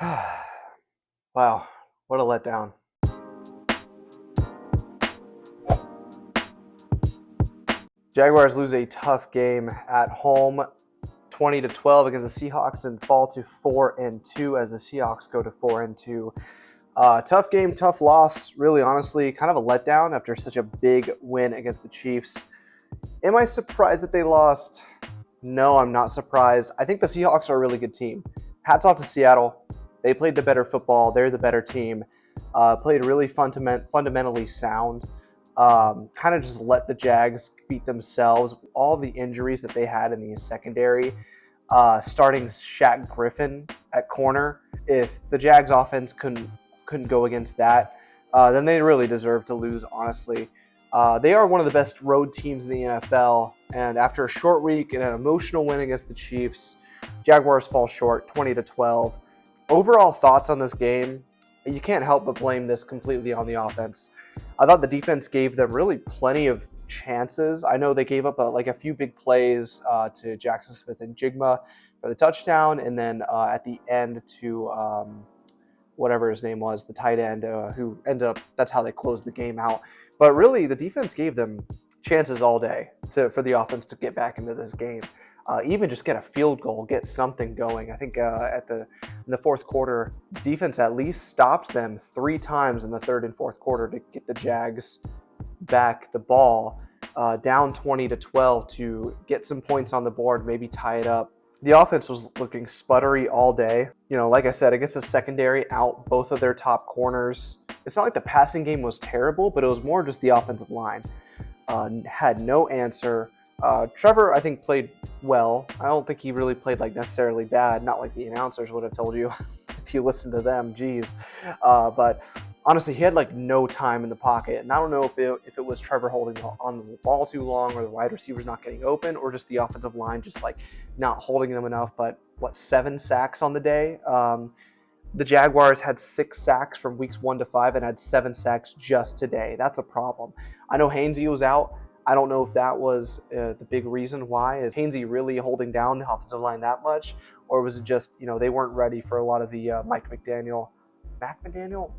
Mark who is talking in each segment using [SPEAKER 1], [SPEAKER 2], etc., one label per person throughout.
[SPEAKER 1] Wow, what a letdown. Jaguars lose a tough game at home, 20-12 against the Seahawks, and fall to 4-2 as the Seahawks go to 4-2. Tough game, tough loss. Really, honestly, kind of a letdown after such a big win against the Chiefs. Am I surprised that they lost? No, I'm not surprised. I think the Seahawks are a really good team. Hats off to Seattle. They played the better football. They're the better team. Played really fundamentally sound. Kind of just let the Jags beat themselves. All of the injuries that they had in the secondary, starting Shaq Griffin at corner. If the Jags offense couldn't go against that, then they really deserve to lose, honestly. They are one of the best road teams in the NFL, and after a short week and an emotional win against the Chiefs, Jaguars fall short, 20-12. Overall thoughts on this game, you can't help but blame this completely on the offense. I thought the defense gave them really plenty of chances. I know they gave up a few big plays to Jackson Smith and Jigma for the touchdown, and then at the end to whatever his name was, the tight end, who ended up, that's how they closed the game out. But really, the defense gave them chances all day for the offense to get back into this game. Even just get a field goal, get something going. I think in the fourth quarter, defense at least stopped them 3 times in the third and fourth quarter to get the Jags back the ball, down 20-12 to get some points on the board, maybe tie it up. The offense was looking sputtery all day. Like I said, against the secondary, out both of their top corners. It's not like the passing game was terrible, but it was more just the offensive line. Had no answer. Trevor, I think, played well. I don't think he really played necessarily bad, not like the announcers would have told you if you listen to them, geez. But honestly, he had no time in the pocket, and I don't know if it was Trevor holding on to the ball too long, or the wide receivers not getting open, or just the offensive line just not holding them enough. But 7 sacks on the day? The Jaguars had 6 sacks from weeks 1 to 5 and had 7 sacks just today. That's a problem. I know Hainsey was out. I don't know if that was the big reason why. Is Hainsey really holding down the offensive line that much? Or was it just, they weren't ready for a lot of the Mike McDaniel, Matt McDonald?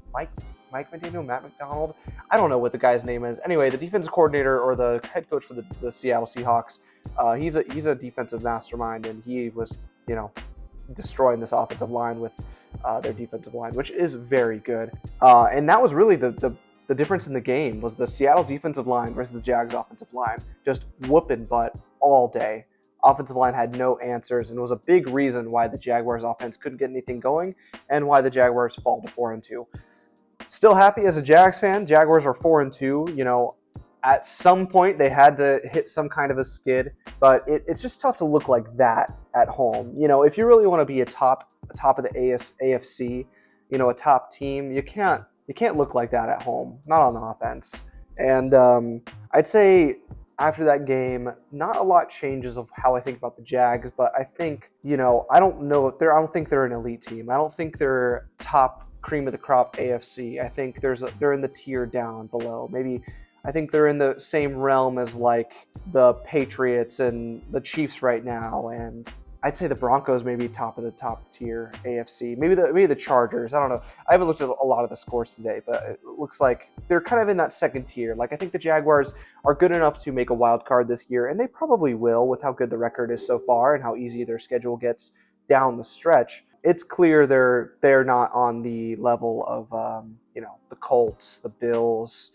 [SPEAKER 1] I don't know what the guy's name is. Anyway, the defensive coordinator or the head coach for the Seattle Seahawks, he's a defensive mastermind, and he was, destroying this offensive line with their defensive line, which is very good. And that was really the difference in the game, was the Seattle defensive line versus the Jags offensive line. Just whooping butt all day. Offensive line had no answers, and it was a big reason why the Jaguars offense couldn't get anything going and why the Jaguars fall to 4-2. Still happy as a Jags fan. Jaguars are 4-2. At some point they had to hit some kind of a skid, but it's just tough to look like that at home. If you really want to be a top of the AFC, a top team, you can't look like that at home, not on the offense. And I'd say after that game, not a lot changes of how I think about the Jags, but I think, I don't think they're an elite team. I don't think they're top cream of the crop AFC. I think they're in the tier down below. Maybe I think they're in the same realm as the Patriots and the Chiefs right now, and I'd say the Broncos maybe top of the top tier AFC. Maybe the Chargers. I don't know. I haven't looked at a lot of the scores today, but it looks like they're kind of in that second tier. I think the Jaguars are good enough to make a wild card this year, and they probably will with how good the record is so far and how easy their schedule gets down the stretch. It's clear they're not on the level of the Colts, the Bills,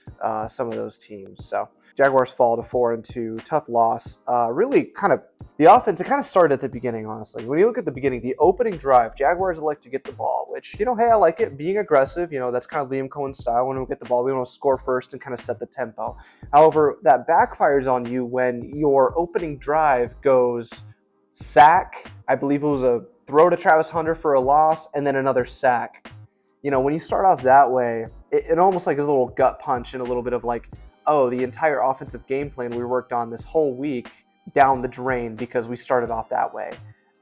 [SPEAKER 1] some of those teams. So Jaguars fall to 4-2, tough loss. Really kind of the offense, it kind of started at the beginning, honestly. When you look at the beginning, the opening drive, Jaguars like to get the ball, which, hey, I like it. Being aggressive, that's kind of Liam Cohen's style. When we get the ball, we want to score first and kind of set the tempo. However, that backfires on you when your opening drive goes sack. I believe it was a throw to Travis Hunter for a loss, and then another sack. When you start off that way, it almost is a little gut punch and a little bit of the entire offensive game plan we worked on this whole week down the drain because we started off that way.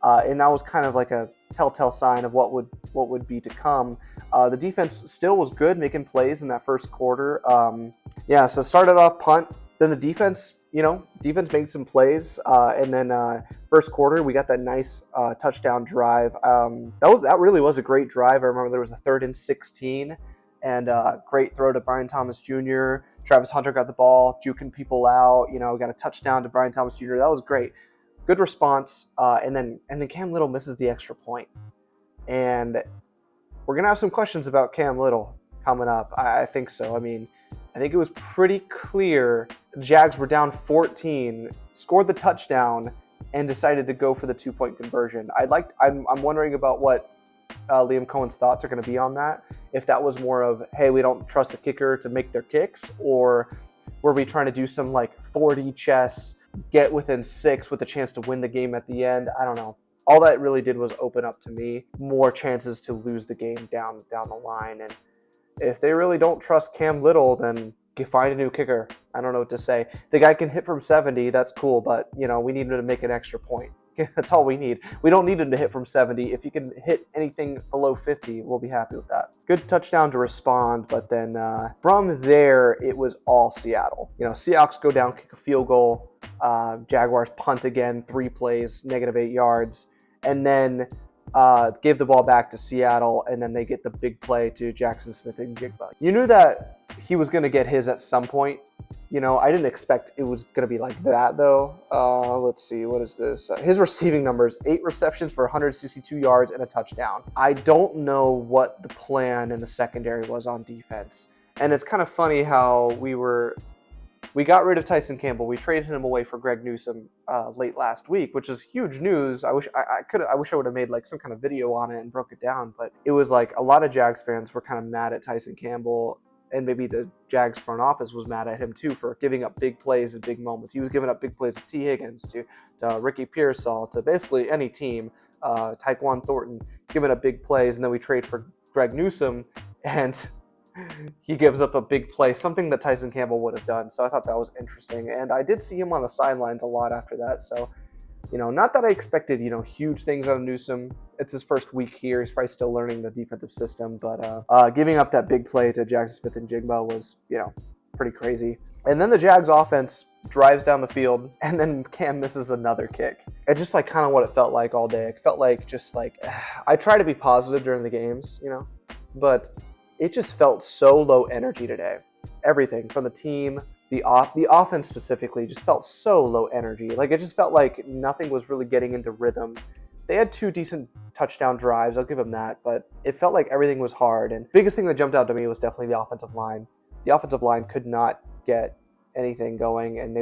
[SPEAKER 1] And that was kind of a telltale sign of what would be to come. The defense still was good, making plays in that first quarter. So started off punt. then the defense, defense made some plays, and then first quarter we got that nice touchdown drive. That really was a great drive. I remember there was a 3rd and 16, and great throw to Brian Thomas Jr. Travis Hunter got the ball, juking people out. Got a touchdown to Brian Thomas Jr. That was great, good response. And then Cam Little misses the extra point, and we're gonna have some questions about Cam Little coming up. I think so. I think it was pretty clear the Jags were down 14, scored the touchdown, and decided to go for the 2-point conversion. I'm wondering about what Liam Cohen's thoughts are going to be on that. If that was more of, hey, we don't trust the kicker to make their kicks, or were we trying to do some like 4D chess, get within 6 with a chance to win the game at the end? I don't know. All that really did was open up to me more chances to lose the game down the line. And if they really don't trust Cam Little, then you find a new kicker. I don't know what to say. The guy can hit from 70, that's cool, but we need him to make an extra point. That's all we need. We don't need him to hit from 70. If you can hit anything below 50, we'll be happy with that. Good touchdown to respond, but then from there, it was all Seattle. Seahawks go down, kick a field goal. Jaguars punt again, 3 plays, -8 yards. And then gave the ball back to Seattle, and then they get the big play to Jackson Smith-Njigba. You knew that he was going to get his at some point. I didn't expect it was going to be like that, though. Let's see, what is this? His receiving numbers, 8 receptions for 162 yards and a touchdown. I don't know what the plan in the secondary was on defense. And it's kind of funny how we got rid of Tyson Campbell. We traded him away for Greg Newsome late last week, which is huge news. I wish I would have made like some kind of video on it and broke it down. But it was like a lot of Jags fans were kind of mad at Tyson Campbell, and maybe the Jags front office was mad at him too for giving up big plays and big moments. He was giving up big plays to T. Higgins, to Ricky Pearsall, to basically any team. Tyquan Thornton giving up big plays, and then we trade for Greg Newsome, and he gives up a big play, something that Tyson Campbell would have done. So I thought that was interesting. And I did see him on the sidelines a lot after that. So, not that I expected, huge things out of Newsome. It's his first week here. He's probably still learning the defensive system. But giving up that big play to Jackson Smith-Njigba was, pretty crazy. And then the Jags offense drives down the field, and then Cam misses another kick. It's just like kind of what it felt like all day. It felt like I try to be positive during the games, but it just felt so low energy today. Everything from the team, the offense specifically, just felt so low energy. Like it just felt like nothing was really getting into rhythm. They had 2 decent touchdown drives, I'll give them that, but it felt like everything was hard. And the biggest thing that jumped out to me was definitely the offensive line. The offensive line could not get anything going, and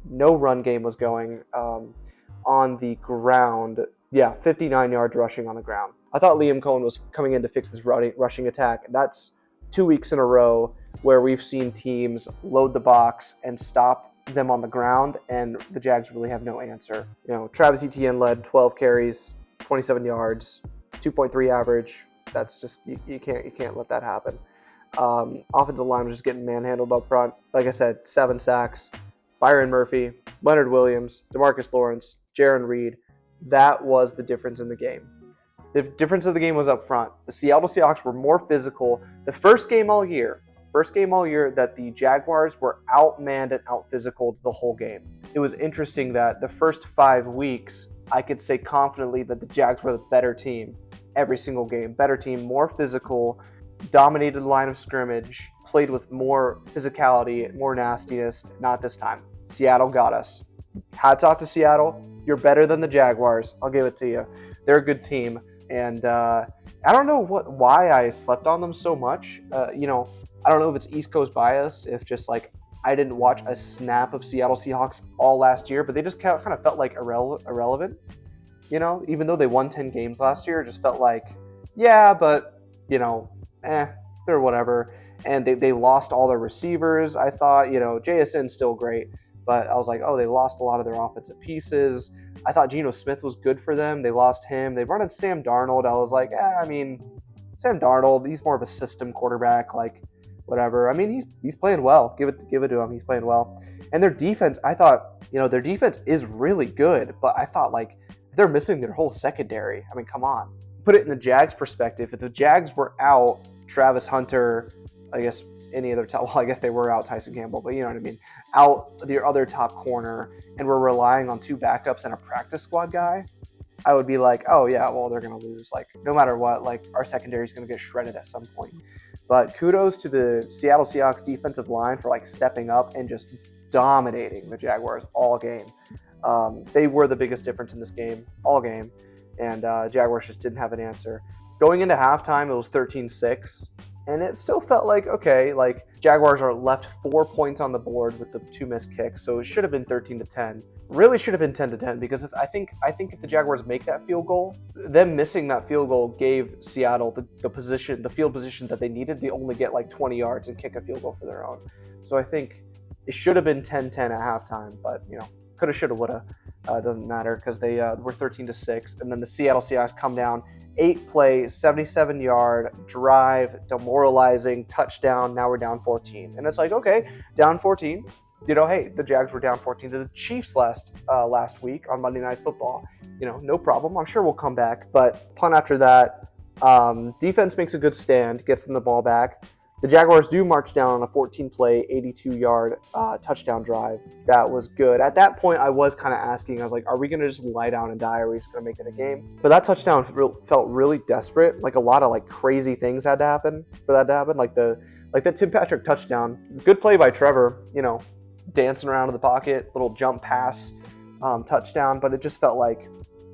[SPEAKER 1] no run game was going on the ground. Yeah, 59 yards rushing on the ground. I thought Liam Cohen was coming in to fix this rushing attack. That's 2 weeks in a row where we've seen teams load the box and stop them on the ground, and the Jags really have no answer. Travis Etienne led 12 carries, 27 yards, 2.3 average. That's just you can't let that happen. Offensive line was just getting manhandled up front. Like I said, 7 sacks. Byron Murphy, Leonard Williams, DeMarcus Lawrence, Jaron Reed. That was the difference in the game. The difference of the game was up front. The Seattle Seahawks were more physical. The first game all year that the Jaguars were outmanned and out-physicaled the whole game. It was interesting that the first 5 weeks, I could say confidently that the Jags were the better team every single game. Better team, more physical, dominated the line of scrimmage, played with more physicality, more nastiness. Not this time. Seattle got us. Hats off to Seattle. You're better than the Jaguars. I'll give it to you. They're a good team. And I don't know why I slept on them so much. I don't know if it's East Coast bias, if just like I didn't watch a snap of Seattle Seahawks all last year, but they just kind of felt like irrelevant. Even though they won 10 games last year, it just felt like, yeah, but, they're whatever. And they lost all their receivers. I thought, JSN's still great, but I was like, oh, they lost a lot of their offensive pieces. I thought Geno Smith was good for them. They lost him. They brought in Sam Darnold. I was like, Sam Darnold, he's more of a system quarterback, like whatever. He's playing well. Give it to him. He's playing well. And their defense, I thought, their defense is really good, but I thought like they're missing their whole secondary. Come on. Put it in the Jags perspective. If the Jags were out Travis Hunter, I guess any other top. Well, I guess they were out Tyson Campbell, but you know what I mean. Out their other top corner, and we're relying on 2 backups and a practice squad guy, I would be like, oh yeah, well they're gonna lose. Like no matter what, like our secondary is gonna get shredded at some point. But kudos to the Seattle Seahawks defensive line for like stepping up and just dominating the Jaguars all game. They were the biggest difference in this game all game, and Jaguars just didn't have an answer. Going into halftime, it was 13-6, and it still felt like, okay, like Jaguars are left 4 points on the board with the 2 missed kicks, so it should have been 13-10. Really should have been 10-10 because I think if the Jaguars make that field goal, them missing that field goal gave Seattle the field position that they needed to only get like 20 yards and kick a field goal for their own. So I think it should have been 10-10 at halftime, but you know, coulda, shoulda, woulda. Doesn't matter because they were 13-6, and then the Seattle Seahawks come down. 8-play, 77-yard drive, demoralizing touchdown. Now we're down 14, and it's like, okay, down 14. You know, hey, the Jags were down 14 to the Chiefs last week on Monday Night Football. You know, no problem. I'm sure we'll come back. But punt after that, defense makes a good stand, gets them the ball back. The Jaguars do march down on a 14-play, 82-yard touchdown drive. That was good. At that point, I was kind of asking, I was like, are we going to just lie down and die, or are we just going to make it a game? But that touchdown felt really desperate. Like a lot of like crazy things had to happen for that to happen. Like the Tim Patrick touchdown. Good play by Trevor, you know, dancing around in the pocket, little jump pass, touchdown. But it just felt like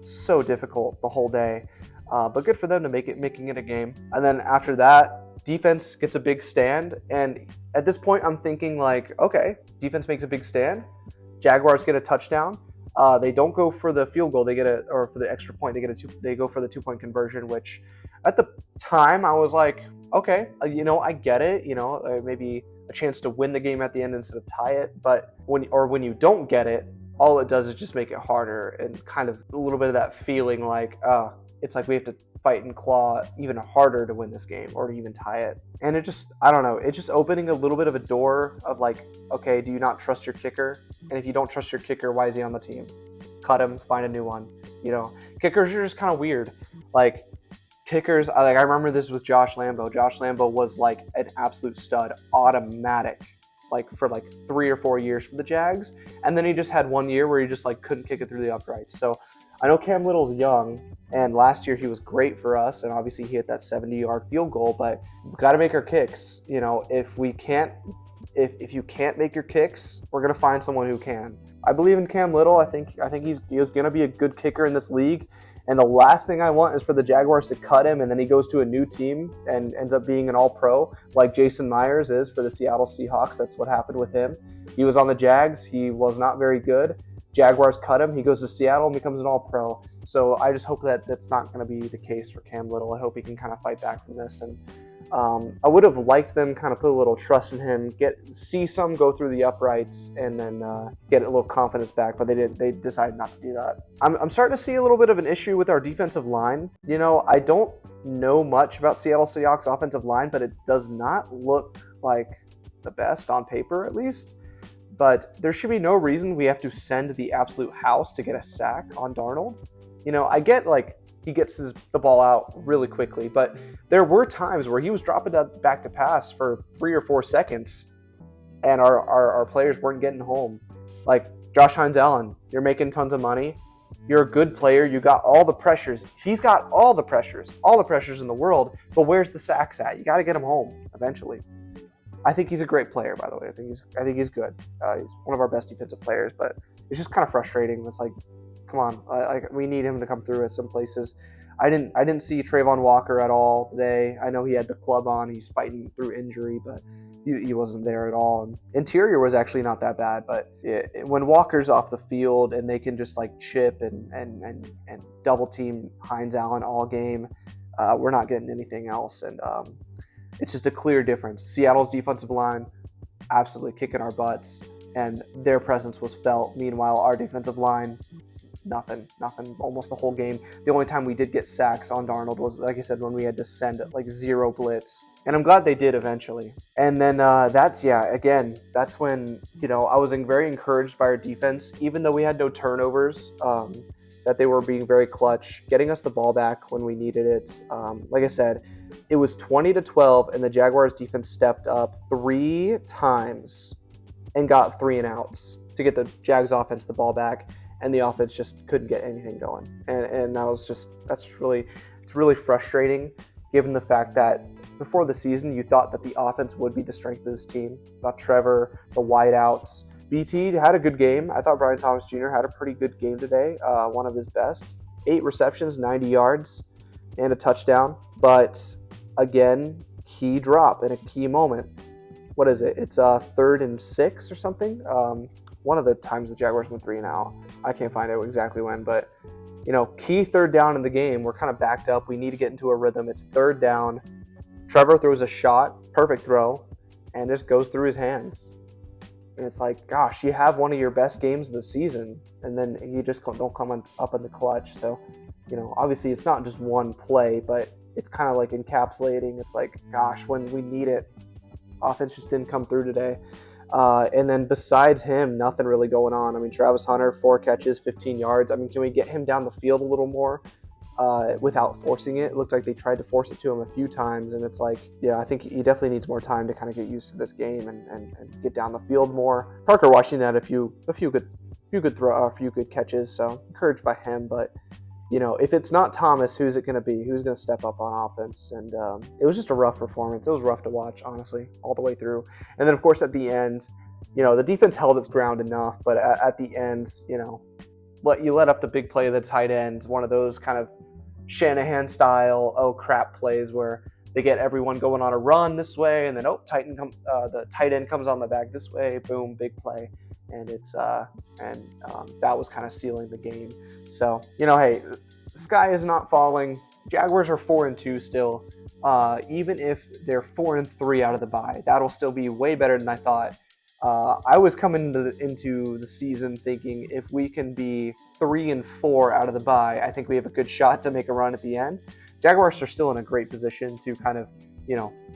[SPEAKER 1] so difficult the whole day. But good for them to making it a game. And then after that, defense gets a big stand, and at this point I'm thinking like, okay, defense makes a big stand, Jaguars get a touchdown, they don't go for the field goal, or for the extra point, they go for the 2-point conversion, which at the time I was like, okay, you know, I get it, you know, maybe a chance to win the game at the end instead of tie it. But when you don't get it, all it does is just make it harder, and kind of a little bit of that feeling like, it's like we have to fight and claw even harder to win this game or to even tie it. And it just, I don't know, it's just opening a little bit of a door of like, okay, do you not trust your kicker? And if you don't trust your kicker, why is he on the team? Cut him, find a new one. You know, kickers are just kind of weird. Like kickers, I remember this with Josh Lambo. Josh Lambo was like an absolute stud, automatic, like for like 3 or 4 years for the Jags. And then he just had 1 year where he just like couldn't kick it through the uprights. So I know Cam Little's young, and last year he was great for us, and obviously he hit that 70-yard field goal, but we've got to make our kicks. You know, if you can't make your kicks, we're going to find someone who can. I believe in Cam Little. I think he's going to be a good kicker in this league, and the last thing I want is for the Jaguars to cut him, and then he goes to a new team and ends up being an all-pro like Jason Myers is for the Seattle Seahawks. That's what happened with him. He was on the Jags. He was not very good. Jaguars cut him. He goes to Seattle and becomes an all-pro. So I just hope that that's not going to be the case for Cam Little. I hope he can kind of fight back from this. And I would have liked them kind of put a little trust in him, see some go through the uprights, and then get a little confidence back. But they didn't. They decided not to do that. I'm starting to see a little bit of an issue with our defensive line. You know, I don't know much about Seattle Seahawks offensive line, but it does not look like the best on paper, at least. But there should be no reason we have to send the absolute house to get a sack on Darnold. You know, I get like he gets the ball out really quickly, but there were times where he was dropping that back to pass for 3 or 4 seconds, and our players weren't getting home. Like Josh Hines Allen, you're making tons of money. You're a good player. You got all the pressures. He's got all the pressures in the world, but where's the sacks at? You got to get him home eventually. I think he's a great player, by the way. I think he's good. He's one of our best defensive players, but it's just kind of frustrating. It's like, come on, we need him to come through at some places. I didn't see Trayvon Walker at all today. I know he had the club on. He's fighting through injury, but he wasn't there at all. And interior was actually not that bad, but when Walker's off the field and they can just like chip and double team Hines Allen all game, we're not getting anything else. And it's just a clear difference. Seattle's defensive line absolutely kicking our butts, and their presence was felt. Meanwhile, our defensive line, nothing, almost the whole game. The only time we did get sacks on Darnold was, like I said, when we had to send like 0 blitz. And I'm glad they did eventually. And then that's when, you know, I was very encouraged by our defense, even though we had no turnovers, that they were being very clutch, getting us the ball back when we needed it. Like I said, It was 20-12, and the Jaguars defense stepped up 3 times and got 3 and outs to get the Jags offense the ball back, and the offense just couldn't get anything going. And it's really frustrating, given the fact that before the season you thought that the offense would be the strength of this team. You thought Trevor, the wideouts, BT had a good game. I thought Brian Thomas Jr. had a pretty good game today, one of his best. 8 receptions, 90 yards, and a touchdown. But again, key drop in a key moment. What is it? It's 3rd and 6 or something. One of the times the Jaguars went 3 and out. I can't find out exactly when, but key 3rd down in the game. We're kind of backed up. We need to get into a rhythm. It's 3rd down. Trevor throws a shot, perfect throw, and just goes through his hands. And it's like, gosh, you have one of your best games of the season, and then you just don't come up in the clutch. So, obviously it's not just one play, but it's kind of like encapsulating. It's like, gosh, when we need it, offense just didn't come through today. And then besides him, nothing really going on. I mean, Travis Hunter, 4 catches, 15 yards. I mean, can we get him down the field a little more without forcing it? It looked like they tried to force it to him a few times, and it's like, yeah, I think he definitely needs more time to kind of get used to this game and get down the field more. Parker Washington had a few good catches, so encouraged by him. But if it's not Thomas, who's it going to be? Who's going to step up on offense? And it was just a rough performance. It was rough to watch, honestly, all the way through. And then, of course, at the end, the defense held its ground enough, but at the end, you let up the big play of the tight end, one of those kind of Shanahan style, oh crap plays where they get everyone going on a run this way, and then the tight end comes on the back this way, boom, big play, and it's that was kind of stealing the game. So hey, the sky is not falling. Jaguars are 4-2 still. Even if they're 4-3 out of the bye, that'll still be way better than I thought. I was coming into the season thinking if we can be 3-4 out of the bye, I think we have a good shot to make a run at the end. Jaguars are still in a great position to kind of,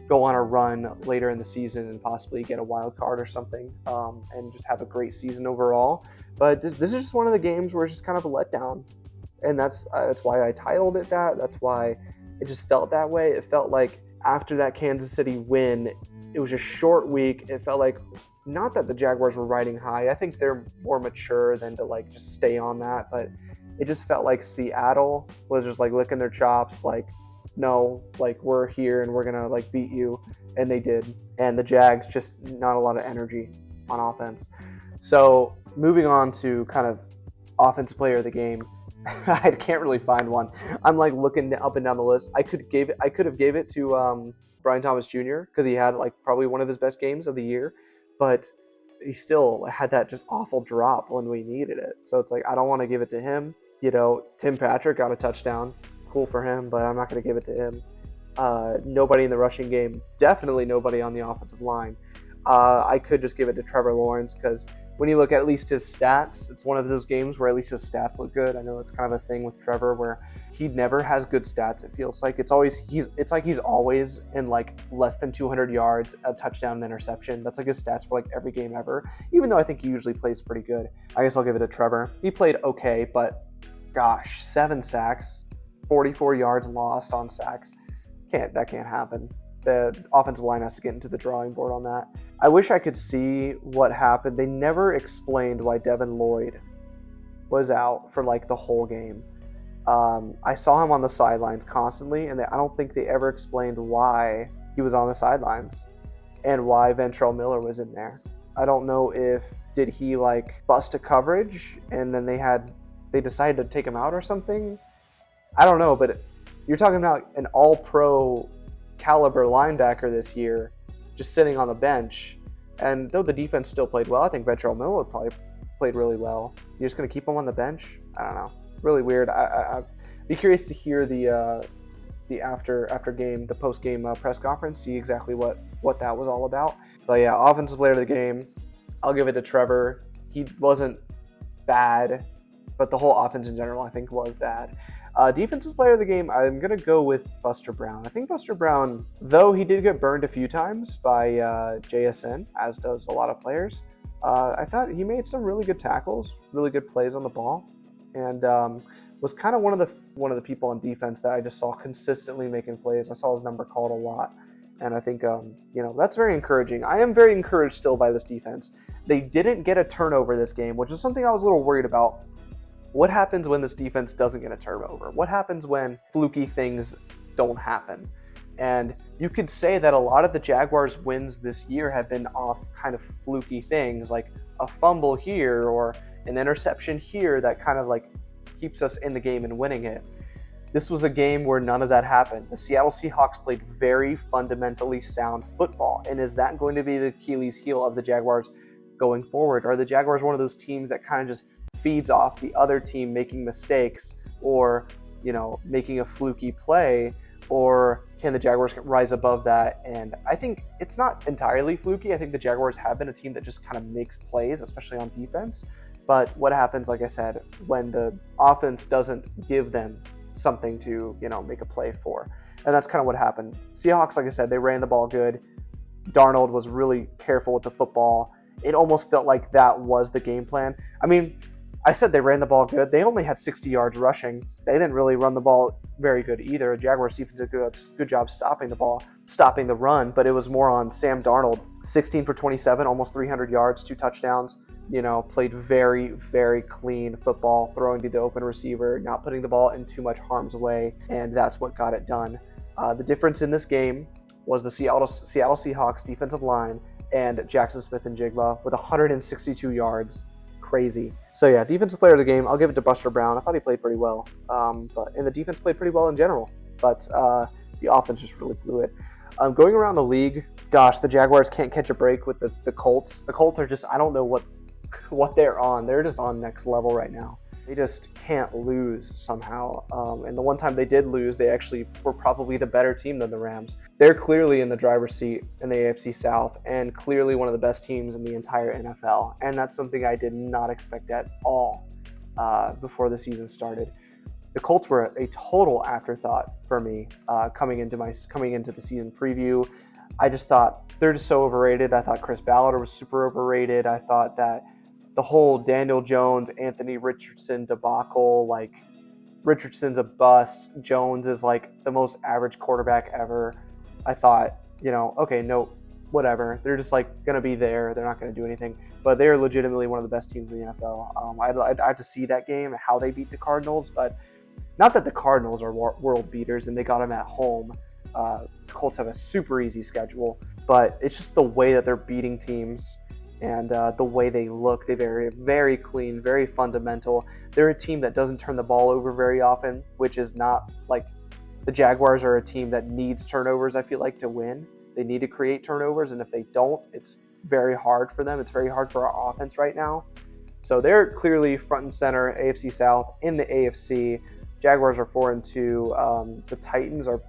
[SPEAKER 1] go on a run later in the season and possibly get a wild card or something, and just have a great season overall. But this is just one of the games where it's just kind of a letdown, and that's why I titled it that. That's why it just felt that way. It felt like after that Kansas City win, it was a short week. It felt like, not that the Jaguars were riding high. I think they're more mature than to just stay on that. But it just felt like Seattle was just licking their chops. No, we're here and we're going to beat you. And they did. And the Jags, just not a lot of energy on offense. So moving on to kind of offensive player of the game. I can't really find one. I'm looking up and down the list. I could have gave it to Brian Thomas Jr. because he had probably one of his best games of the year. But he still had that just awful drop when we needed it. So it's I don't want to give it to him. Tim Patrick got a touchdown. Cool for him, but I'm not going to give it to him. Nobody in the rushing game. Definitely nobody on the offensive line. I could just give it to Trevor Lawrence because when you look at least his stats, it's one of those games where at least his stats look good. I know it's kind of a thing with Trevor where he never has good stats. It feels like he's always in less than 200 yards, a touchdown, and interception. That's his stats for every game ever. Even though I think he usually plays pretty good. I guess I'll give it to Trevor. He played okay, but gosh, 7 sacks, 44 yards lost on sacks. That can't happen. The offensive line has to get into the drawing board on that. I wish I could see what happened. They never explained why Devin Lloyd was out for the whole game. I saw him on the sidelines constantly, and I don't think they ever explained why he was on the sidelines and why Ventrell Miller was in there. I don't know did he bust a coverage and then they decided to take him out or something? I don't know, but you're talking about an all-pro caliber linebacker this year just sitting on the bench, and though the defense still played well, I think Ventrell Miller probably played really well. You're just going to keep him on the bench? I don't know. Really weird. I'd be curious to hear the after game, the post game press conference, see exactly what that was all about. But yeah, offensive player of the game, I'll give it to Trevor. He wasn't bad, but the whole offense in general I think was bad. Defensive player of the game, I'm going to go with Buster Brown. I think Buster Brown, though he did get burned a few times by JSN, as does a lot of players, I thought he made some really good tackles, really good plays on the ball. And was kind of one of the people on defense that I just saw consistently making plays. I saw his number called a lot, and I think that's very encouraging. I am very encouraged still by this defense. They didn't get a turnover this game, which is something I was a little worried about. What happens when this defense doesn't get a turnover? What happens when fluky things don't happen? And you could say that a lot of the Jaguars' wins this year have been off kind of fluky things, like a fumble here or an interception here that kind of like keeps us in the game and winning it. This was a game where none of that happened. The Seattle Seahawks played very fundamentally sound football. And is that going to be the Achilles heel of the Jaguars going forward? Are the Jaguars one of those teams that kind of just feeds off the other team making mistakes or, making a fluky play? Or can the Jaguars rise above that? And I think it's not entirely fluky. I think the Jaguars have been a team that just kind of makes plays, especially on defense. But what happens, like I said, when the offense doesn't give them something to, make a play for? And that's kind of what happened. Seahawks, like I said, they ran the ball good. Darnold was really careful with the football. It almost felt like that was the game plan. I mean, I said they ran the ball good. They only had 60 yards rushing. They didn't really run the ball very good either. Jaguars defense did a good job stopping the run, but it was more on Sam Darnold. 16 for 27, almost 300 yards, 2 touchdowns. Played very, very clean football, throwing to the open receiver, not putting the ball in too much harm's way, and that's what got it done. The difference in this game was the Seattle Seahawks defensive line and Jackson Smith-Njigba with 162 yards. Crazy. So yeah, defensive player of the game, I'll give it to Buster Brown. I thought he played pretty well, and the defense played pretty well in general, but the offense just really blew it. Going around the league, gosh, the Jaguars can't catch a break with the Colts. The Colts are just, I don't know what they're on. They're just on next level right now. They just can't lose somehow. And the one time they did lose, they actually were probably the better team than the Rams. They're clearly in the driver's seat in the AFC South and clearly one of the best teams in the entire NFL. And that's something I did not expect at all before the season started. The Colts were a total afterthought for me coming into the season preview. I just thought they're just so overrated. I thought Chris Ballard was super overrated. I thought that the whole Daniel Jones, Anthony Richardson debacle, like Richardson's a bust, Jones is like the most average quarterback ever. I thought, okay, no, whatever. They're just like going to be there. They're not going to do anything. But they're legitimately one of the best teams in the NFL. I'd have to see that game, how they beat the Cardinals, but not that the Cardinals are world beaters and they got them at home. The Colts have a super easy schedule, but it's just the way that they're beating teams. And the way they look, they're very, very clean, very fundamental. They're a team that doesn't turn the ball over very often, which is not like the Jaguars are a team that needs turnovers, I feel like, to win. They need to create turnovers, and if they don't, it's very hard for them. It's very hard for our offense right now. So they're clearly front and center, AFC South. In the AFC, Jaguars are 4-2. The Titans are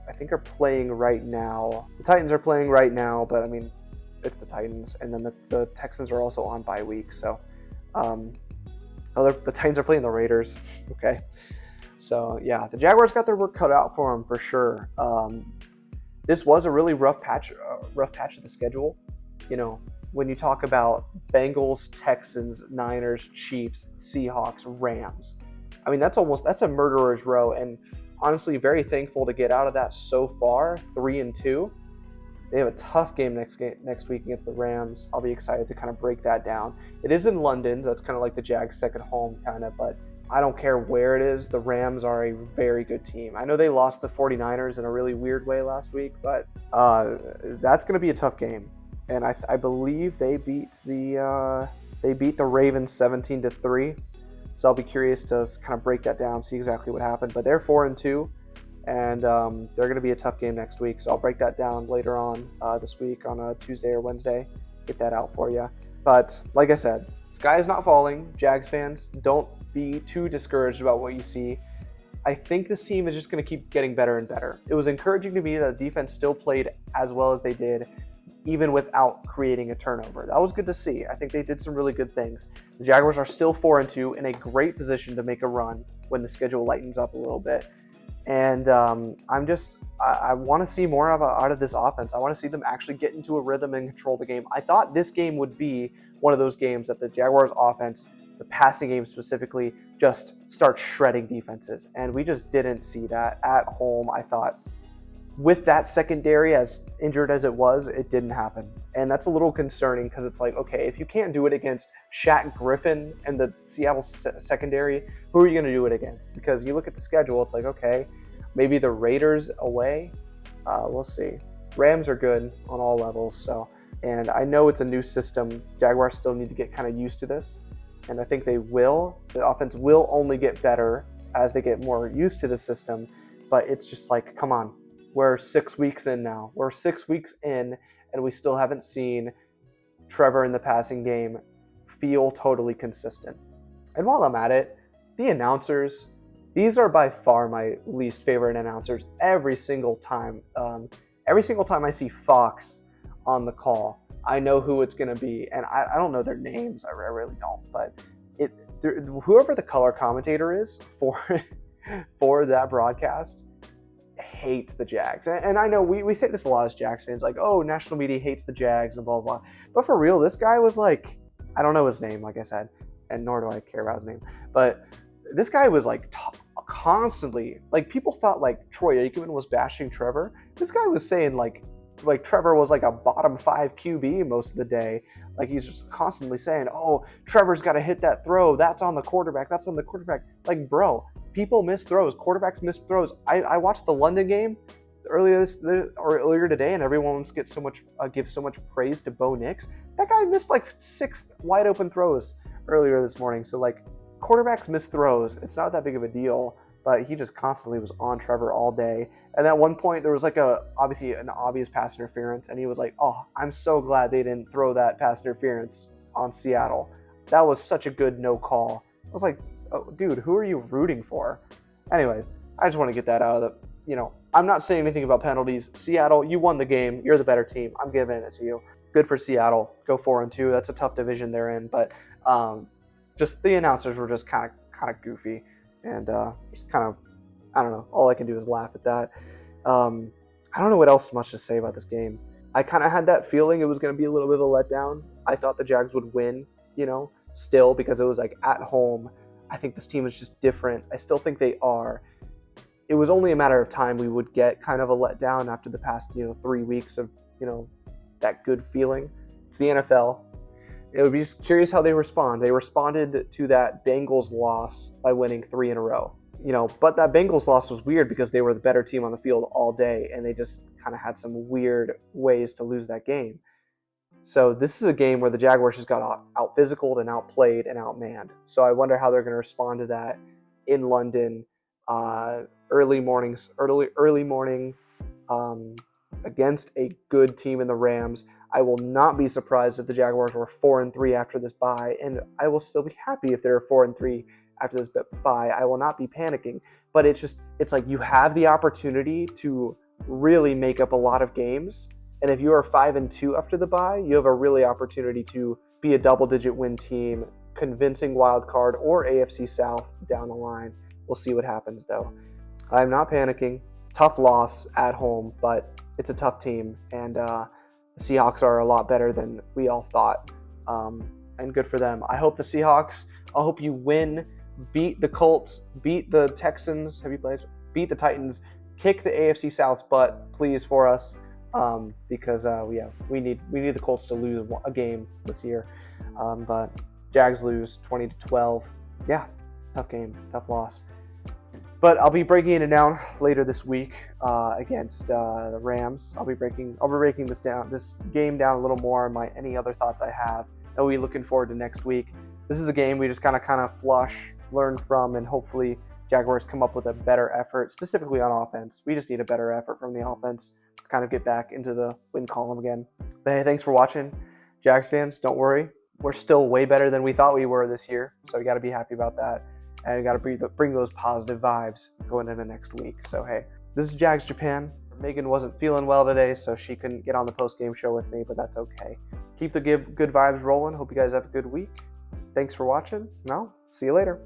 [SPEAKER 1] playing right now. The Titans are playing right now, but I mean, it's the Titans, and then the Texans are also on bye week. So, the Titans are playing the Raiders. Okay, so yeah, the Jaguars got their work cut out for them for sure. This was a really rough patch of the schedule. When you talk about Bengals, Texans, Niners, Chiefs, Seahawks, Rams, I mean that's a murderer's row, and honestly, very thankful to get out of that so far, 3-2. They have a tough game next week against the Rams. I'll be excited to kind of break that down. It is in London. That's kind of like the Jags' second home, kind of, but I don't care where it is. The Rams are a very good team. I know they lost the 49ers in a really weird way last week, but that's going to be a tough game. And I believe they beat the Ravens 17-3. So I'll be curious to kind of break that down, see exactly what happened. But they're 4-2. And they're going to be a tough game next week. So I'll break that down later on this week on a Tuesday or Wednesday. Get that out for you. But like I said, sky is not falling. Jags fans, don't be too discouraged about what you see. I think this team is just going to keep getting better and better. It was encouraging to me that the defense still played as well as they did, even without creating a turnover. That was good to see. I think they did some really good things. The Jaguars are still 4-2 in a great position to make a run when the schedule lightens up a little bit. And I want to see more out of this offense. I want to see them actually get into a rhythm and control the game. I thought this game would be one of those games that the Jaguars offense the passing game specifically, just start shredding defenses. And we just didn't see that at home. I thought with that secondary, as injured as it was, it didn't happen. And that's a little concerning because it's like, okay, if you can't do it against Shaq Griffin and the Seattle secondary, who are you going to do it against? Because you look at the schedule, it's like, okay, maybe the Raiders away. We'll see. Rams are good on all levels. So, and I know it's a new system. Jaguars still need to get kind of used to this. And I think they will. The offense will only get better as they get more used to the system. But it's just like, come on. We're 6 weeks in now. We're 6 weeks in, and we still haven't seen Trevor in the passing game feel totally consistent. And while I'm at it, the announcers, these are by far my least favorite announcers every single time. Every single time I see Fox on the call, I know who it's going to be. And I don't know their names. I really don't. But whoever the color commentator is for that broadcast, hates the Jags. And I know we say this a lot as Jags fans, like, oh, national media hates the Jags and blah, blah, blah. But for real, this guy was like, I don't know his name, like I said, and nor do I care about his name. But this guy was like constantly, like people thought like Troy Aikman was bashing Trevor. This guy was saying like Trevor was like a bottom 5 QB most of the day. Like he's just constantly saying, oh, Trevor's got to hit that throw. That's on the quarterback. That's on the quarterback. Like, bro, people miss throws. Quarterbacks miss throws. I watched the London game earlier today, and everyone gives so much praise to Bo Nix. That guy missed like 6 wide open throws earlier this morning. So like, quarterbacks miss throws. It's not that big of a deal. But he just constantly was on Trevor all day. And at one point, there was like obviously an obvious pass interference, and he was like, oh, I'm so glad they didn't throw that pass interference on Seattle. That was such a good no call. I was like, oh, dude, who are you rooting for? Anyways, I just want to get that out of the, I'm not saying anything about penalties. Seattle, you won the game. You're the better team. I'm giving it to you. Good for Seattle. Go 4-2. That's a tough division they're in. But just the announcers were just kind of goofy. And just kind of, I don't know, all I can do is laugh at that. I don't know what else much to say about this game. I kind of had that feeling it was going to be a little bit of a letdown. I thought the Jags would win, still, because it was like at home. I think this team is just different. I still think they are. It was only a matter of time we would get kind of a letdown after the past, 3 weeks of, that good feeling. It's the NFL. It would be just curious how they respond. They responded to that Bengals loss by winning 3 in a row. But that Bengals loss was weird because they were the better team on the field all day, and they just kind of had some weird ways to lose that game. So this is a game where the Jaguars just got out-physicaled and outplayed and outmanned. So I wonder how they're going to respond to that in London, early morning against a good team in the Rams. I will not be surprised if the Jaguars were 4-3 after this bye, and I will still be happy if they're 4-3 after this bye. I will not be panicking, but it's like you have the opportunity to really make up a lot of games, and if you are 5-2 after the bye, you have a really opportunity to be a double-digit win team, convincing wild card or AFC South down the line. We'll see what happens though. I'm not panicking. Tough loss at home, but it's a tough team, and the Seahawks are a lot better than we all thought, and good for them. I hope the Seahawks, I hope you win, beat the Colts, beat the Texans, beat the Titans, kick the AFC South's butt, please, for us, because we need the Colts to lose a game this year, but Jags lose 20-12. Yeah, tough game, tough loss. But I'll be breaking it down later this week against the Rams. I'll be breaking this game down a little more, and any other thoughts I have. I'll be looking forward to next week. This is a game we just kind of flush, learn from, and hopefully Jaguars come up with a better effort, specifically on offense. We just need a better effort from the offense to kind of get back into the win column again. But hey, thanks for watching. Jags fans, don't worry. We're still way better than we thought we were this year, so we got to be happy about that. And we got to bring those positive vibes going into next week. So, hey, this is Jags Japan. Megan wasn't feeling well today, so she couldn't get on the post-game show with me, but that's okay. Keep the good vibes rolling. Hope you guys have a good week. Thanks for watching. Now, see you later.